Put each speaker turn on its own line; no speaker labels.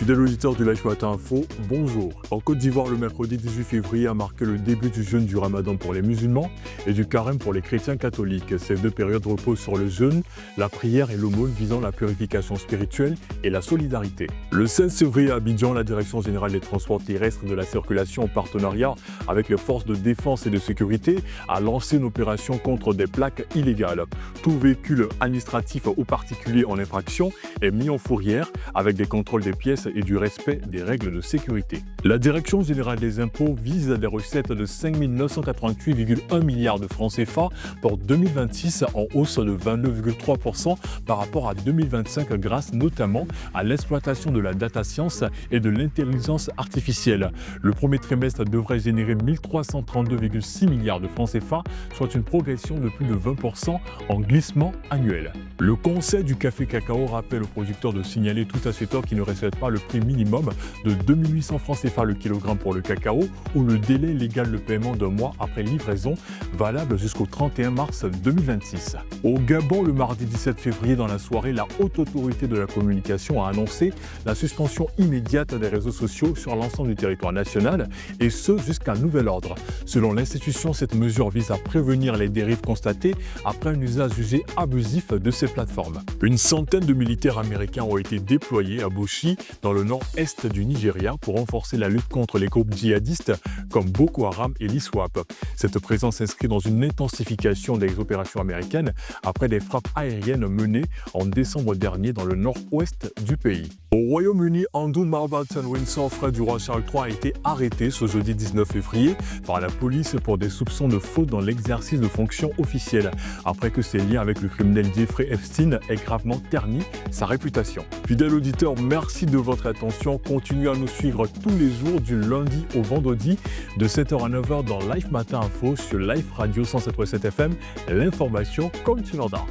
Fidèle auditeur du Live Matin Info, bonjour. En Côte d'Ivoire, le mercredi 18 février a marqué le début du jeûne du Ramadan pour les musulmans et du carême pour les chrétiens catholiques. Ces deux périodes reposent sur le jeûne, la prière et l'aumône visant la purification spirituelle et la solidarité. Le 16 février à Abidjan, la Direction générale des transports terrestres et de la circulation en partenariat avec les forces de défense et de sécurité a lancé une opération contre des plaques illégales. Tout véhicule administratif ou particulier en infraction est mis en fourrière avec des contrôles des pièces et du respect des règles de sécurité. La Direction générale des impôts vise des recettes de 5 988,1 milliards de francs CFA pour 2026 en hausse de 29,3% par rapport à 2025 grâce notamment à l'exploitation de la data science et de l'intelligence artificielle. Le premier trimestre devrait générer 1332,6 milliards de francs CFA, soit une progression de plus de 20% en glissement annuel. Le Conseil du café cacao rappelle aux producteurs de signaler tout acheteur qui ne respecte pas le prix minimum de 2800 francs CFA le kilogramme pour le cacao ou le délai légal de paiement d'un mois après livraison valable jusqu'au 31 mars 2026. Au Gabon, le mardi 17 février dans la soirée, la Haute Autorité de la Communication a annoncé la suspension immédiate des réseaux sociaux sur l'ensemble du territoire national et ce jusqu'à nouvel ordre. Selon l'institution, cette mesure vise à prévenir les dérives constatées après un usage jugé abusif de ces plateformes. Une centaine de militaires américains ont été déployés à Bauchi dans le nord-est du Nigeria pour renforcer la lutte contre les groupes djihadistes comme Boko Haram et l'ISWAP. Cette présence s'inscrit dans une intensification des opérations américaines après des frappes aériennes menées en décembre dernier dans le nord-ouest du pays. Au Royaume-Uni, Andrew Mountbatten-Windsor, frère du roi Charles III, a été arrêté ce jeudi 19 février par la police pour des soupçons de faute dans l'exercice de fonctions officielles, après que ses liens avec le criminel Jeffrey Epstein aient gravement terni sa réputation. Fidèle auditeur, merci de votre attention. Continuez à nous suivre tous les jours du lundi au vendredi de 7h à 9h dans Live Matin Info sur Live Radio 107.7 FM. L'information comme tu l'entends.